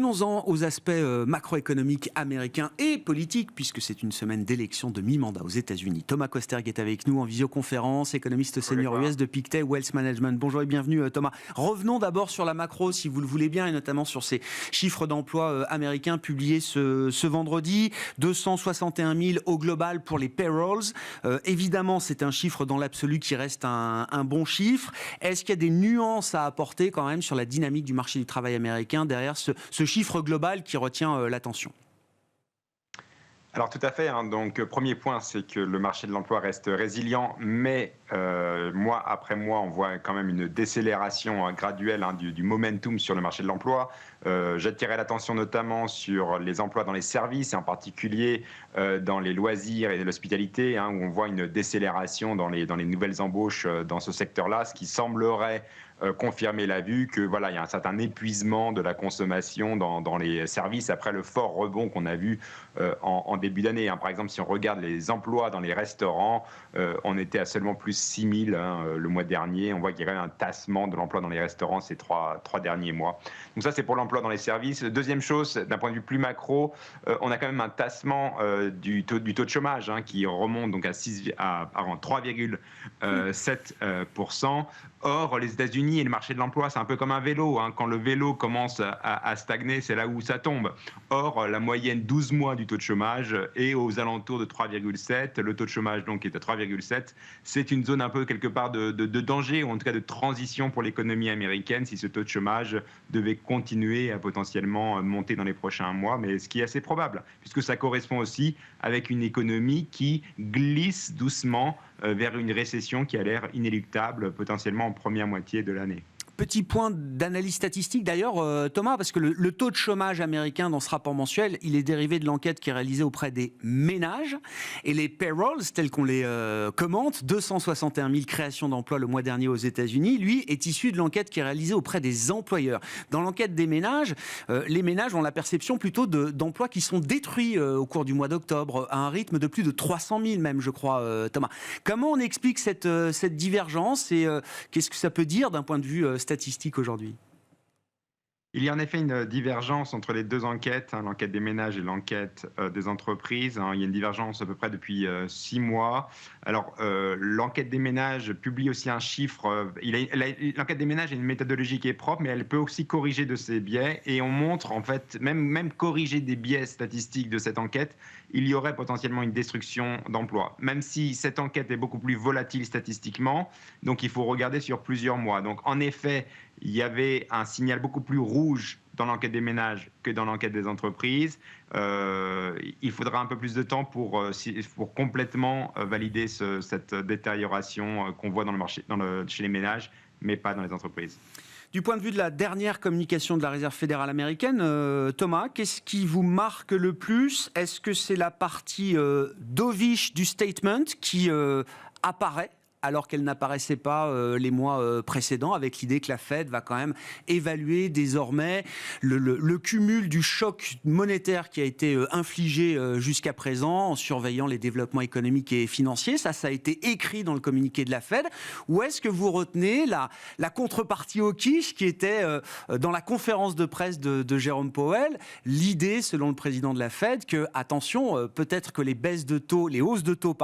Venons-en aux aspects macroéconomiques américains et politiques, puisque c'est une semaine d'élection de mi-mandat aux États-Unis. Thomas Kosterg est avec nous en visioconférence, économiste senior US de Pictet Wealth Management. Bonjour et bienvenue Thomas. Revenons d'abord sur la macro, si vous le voulez bien, et notamment sur ces chiffres d'emploi américains publiés ce vendredi. 261 000 au global pour les payrolls. Évidemment, c'est un chiffre dans l'absolu qui reste un bon chiffre. Est-ce qu'il y a des nuances à apporter quand même sur la dynamique du marché du travail américain derrière ce chiffre global qui retient l'attention? Alors tout à fait, donc premier point, c'est que le marché de l'emploi reste résilient, mais mois après mois, on voit quand même une décélération graduelle du momentum sur le marché de l'emploi. J'attirais l'attention notamment sur les emplois dans les services, et en particulier dans les loisirs et l'hospitalité, où on voit une décélération dans les nouvelles embauches dans ce secteur-là, ce qui semblerait confirmer la vue que voilà, il y a un certain épuisement de la consommation dans les services après le fort rebond qu'on a vu en début d'année. Par exemple, si on regarde les emplois dans les restaurants, on était à seulement plus 6 000 le mois dernier. On voit qu'il y a un tassement de l'emploi dans les restaurants ces trois derniers mois. Donc ça, c'est pour l'emploi dans les services. Deuxième chose, d'un point de vue plus macro, on a quand même un tassement du taux de chômage qui remonte donc à 3,7%. Or, les États-Unis et le marché de l'emploi, c'est un peu comme un vélo. Quand le vélo commence à stagner, c'est là où ça tombe. Or, la moyenne 12 mois du taux de chômage est aux alentours de 3,7. Le taux de chômage donc est à 3,7. C'est une zone un peu quelque part de danger, ou en tout cas de transition pour l'économie américaine si ce taux de chômage devait continuer à potentiellement monter dans les prochains mois, mais ce qui est assez probable, puisque ça correspond aussi avec une économie qui glisse doucement vers une récession qui a l'air inéluctable potentiellement en première moitié de l'année. Petit point d'analyse statistique d'ailleurs, Thomas, parce que le taux de chômage américain dans ce rapport mensuel, il est dérivé de l'enquête qui est réalisée auprès des ménages. Et les payrolls, tels qu'on les commente, 261 000 créations d'emplois le mois dernier aux États-Unis, lui, est issu de l'enquête qui est réalisée auprès des employeurs. Dans l'enquête des ménages, les ménages ont la perception plutôt d'emplois qui sont détruits au cours du mois d'octobre, à un rythme de plus de 300 000 même, je crois, Thomas. Comment on explique cette divergence et qu'est-ce que ça peut dire d'un point de vue statistique aujourd'hui? Il y a en effet une divergence entre les deux enquêtes, l'enquête des ménages et l'enquête des entreprises. Il y a une divergence à peu près depuis 6 mois. Alors, l'enquête des ménages publie aussi un chiffre. L'enquête des ménages a une méthodologie qui est propre, mais elle peut aussi corriger de ces biais. Et on montre, en fait, même corriger des biais statistiques de cette enquête, il y aurait potentiellement une destruction d'emplois. Même si cette enquête est beaucoup plus volatile statistiquement, donc il faut regarder sur plusieurs mois. Donc, en effet, il y avait un signal beaucoup plus rouge dans l'enquête des ménages que dans l'enquête des entreprises. Il faudra un peu plus de temps pour complètement valider cette détérioration qu'on voit dans le marché, chez les ménages, mais pas dans les entreprises. Du point de vue de la dernière communication de la Réserve fédérale américaine, Thomas, qu'est-ce qui vous marque le plus? Est-ce que c'est la partie dovish du statement qui apparaît alors qu'elle n'apparaissait pas les mois précédents, avec l'idée que la Fed va quand même évaluer désormais le cumul du choc monétaire qui a été infligé jusqu'à présent en surveillant les développements économiques et financiers? Ça a été écrit dans le communiqué de la Fed. Ou est-ce que vous retenez la contrepartie au quiche qui était dans la conférence de presse de Jérôme Powell, l'idée, selon le président de la Fed, que, attention, peut-être que les hausses de taux,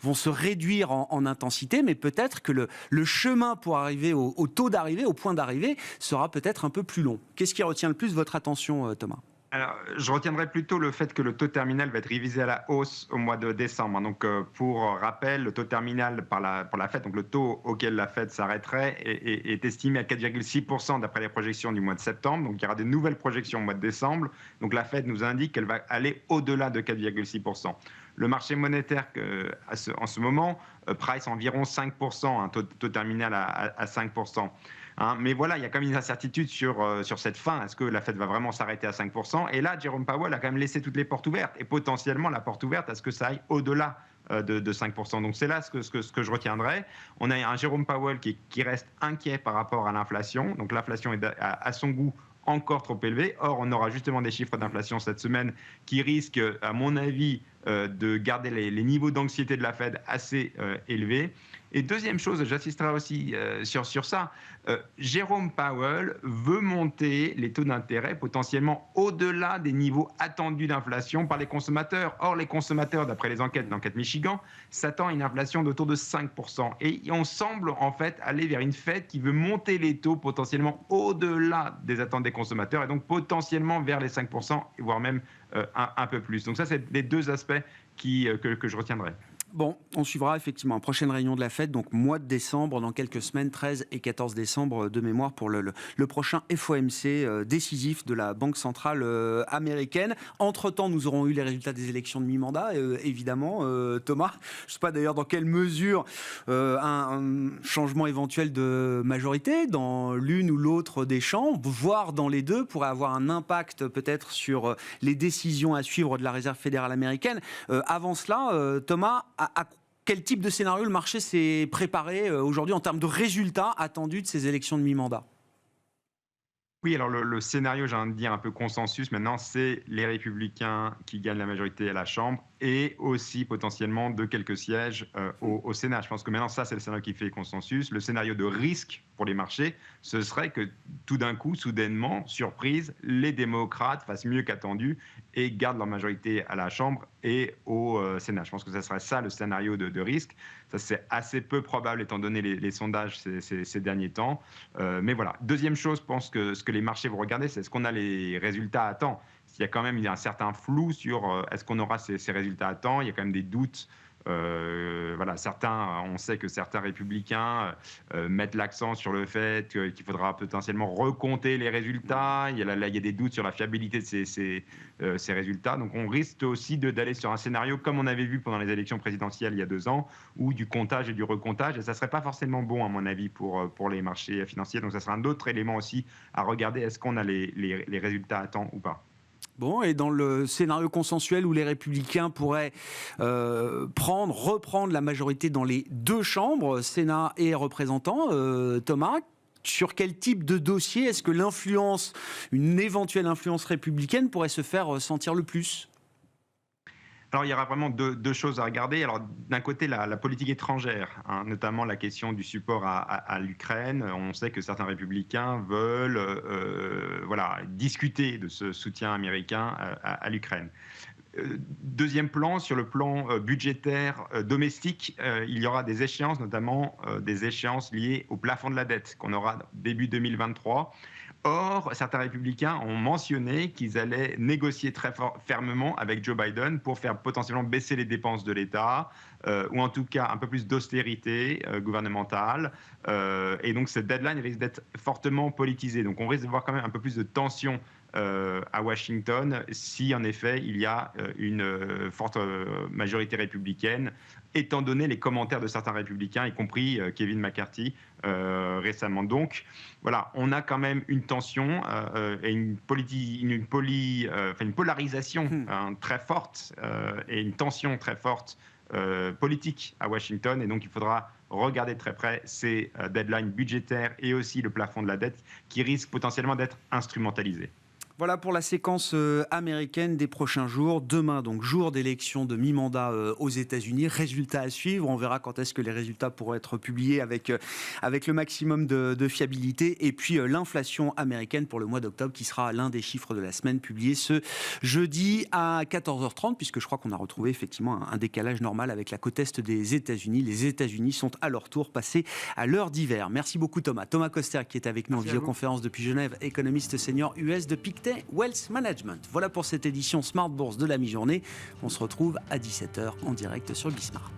vont se réduire en intensité, mais peut-être que le chemin pour arriver au taux d'arrivée, au point d'arrivée, sera peut-être un peu plus long. Qu'est-ce qui retient le plus votre attention, Thomas? Alors, je retiendrai plutôt le fait que le taux terminal va être révisé à la hausse au mois de décembre. Donc, pour rappel, le taux terminal pour la Fed, donc le taux auquel la Fed s'arrêterait, est estimé à 4,6% d'après les projections du mois de septembre. Donc, il y aura de nouvelles projections au mois de décembre. Donc, la Fed nous indique qu'elle va aller au-delà de 4,6%. Le marché monétaire, en ce moment, price environ 5%, un taux terminal à 5%. Mais voilà, il y a quand même une incertitude sur cette fin. Est-ce que la Fed va vraiment s'arrêter à 5%? Et là, Jérôme Powell a quand même laissé toutes les portes ouvertes, et potentiellement la porte ouverte à ce que ça aille au-delà de 5%. Donc c'est là ce que je retiendrai. On a un Jérôme Powell qui reste inquiet par rapport à l'inflation. Donc l'inflation est à son goût encore trop élevé. Or, on aura justement des chiffres d'inflation cette semaine qui risquent, à mon avis, de garder les niveaux d'anxiété de la Fed assez élevés. Et deuxième chose, j'assisterai aussi sur ça, Jérôme Powell veut monter les taux d'intérêt potentiellement au-delà des niveaux attendus d'inflation par les consommateurs. Or, les consommateurs, d'après les enquêtes d'Enquête Michigan, s'attendent à une inflation d'autour de 5%. Et on semble en fait aller vers une Fed qui veut monter les taux potentiellement au-delà des attentes des consommateurs et donc potentiellement vers les 5%, voire même un peu plus. Donc ça, c'est les deux aspects que je retiendrai. Bon, on suivra effectivement la prochaine réunion de la Fed, donc mois de décembre, dans quelques semaines, 13 et 14 décembre de mémoire pour le prochain FOMC décisif de la Banque centrale américaine. Entre-temps, nous aurons eu les résultats des élections de mi-mandat, évidemment. Thomas, je ne sais pas d'ailleurs dans quelle mesure un changement éventuel de majorité dans l'une ou l'autre des chambres, voire dans les deux, pourrait avoir un impact peut-être sur les décisions à suivre de la Réserve fédérale américaine. Avant cela, Thomas, à quel type de scénario le marché s'est préparé aujourd'hui en termes de résultats attendus de ces élections de mi-mandat ? Oui, alors le scénario, j'ai envie de dire un peu consensus maintenant, c'est les républicains qui gagnent la majorité à la Chambre et aussi potentiellement de quelques sièges au Sénat. Je pense que maintenant, ça, c'est le scénario qui fait consensus. Le scénario de risque pour les marchés, ce serait que tout d'un coup, soudainement, surprise, les démocrates fassent mieux qu'attendu et gardent leur majorité à la Chambre et au Sénat. Je pense que ça serait ça le scénario de risque. Ça, c'est assez peu probable étant donné les sondages ces derniers temps. Mais voilà. Deuxième chose, je pense que ce que les marchés vont regarder, c'est est-ce qu'on a les résultats à temps. Il y a quand même un certain flou sur est-ce qu'on aura ces résultats à temps. Il y a quand même des doutes. Voilà, on sait que certains républicains mettent l'accent sur le fait qu'il faudra potentiellement recompter les résultats. Il y a des doutes sur la fiabilité de ces résultats. Donc on risque aussi d'aller sur un scénario comme on avait vu pendant les élections présidentielles il y a 2 ans, ou du comptage et du recomptage. Et ça ne serait pas forcément bon, à mon avis, pour les marchés financiers. Donc ça sera un autre élément aussi à regarder. Est-ce qu'on a les résultats à temps ou pas ? Bon, et dans le scénario consensuel où les républicains pourraient reprendre la majorité dans les 2 chambres, Sénat et représentants, Thomas, sur quel type de dossier est-ce que une éventuelle influence républicaine pourrait se faire sentir le plus ? Alors, il y aura vraiment deux choses à regarder. Alors, d'un côté, la politique étrangère, hein, notamment la question du support à l'Ukraine. On sait que certains républicains veulent discuter de ce soutien américain à l'Ukraine. Deuxième plan, sur le plan budgétaire domestique, il y aura des échéances, notamment des échéances liées au plafond de la dette qu'on aura début 2023. Or, certains républicains ont mentionné qu'ils allaient négocier très fermement avec Joe Biden pour faire potentiellement baisser les dépenses de l'État, ou en tout cas un peu plus d'austérité gouvernementale. Et donc cette deadline risque d'être fortement politisée. Donc on risque de voir quand même un peu plus de tension à Washington si en effet il y a une forte majorité républicaine, étant donné les commentaires de certains républicains, y compris Kevin McCarthy récemment. Donc voilà, on a quand même une tension et une polarisation très forte et une tension très forte politique à Washington. Et donc il faudra regarder de très près ces deadlines budgétaires et aussi le plafond de la dette qui risquent potentiellement d'être instrumentalisés. Voilà pour la séquence américaine des prochains jours. Demain, donc, jour d'élection de mi-mandat aux États-Unis. Résultats à suivre. On verra quand est-ce que les résultats pourront être publiés avec le maximum de fiabilité. Et puis, l'inflation américaine pour le mois d'octobre, qui sera l'un des chiffres de la semaine, publié ce jeudi à 14h30, puisque je crois qu'on a retrouvé effectivement un décalage normal avec la côte est des États-Unis. Les États-Unis sont à leur tour passés à l'heure d'hiver. Merci beaucoup, Thomas. Thomas Koster, qui est avec nous en visioconférence depuis Genève, économiste senior US de Pictet Wealth Management. Voilà pour cette édition Smart Bourse de la mi-journée. On se retrouve à 17h en direct sur Bismart.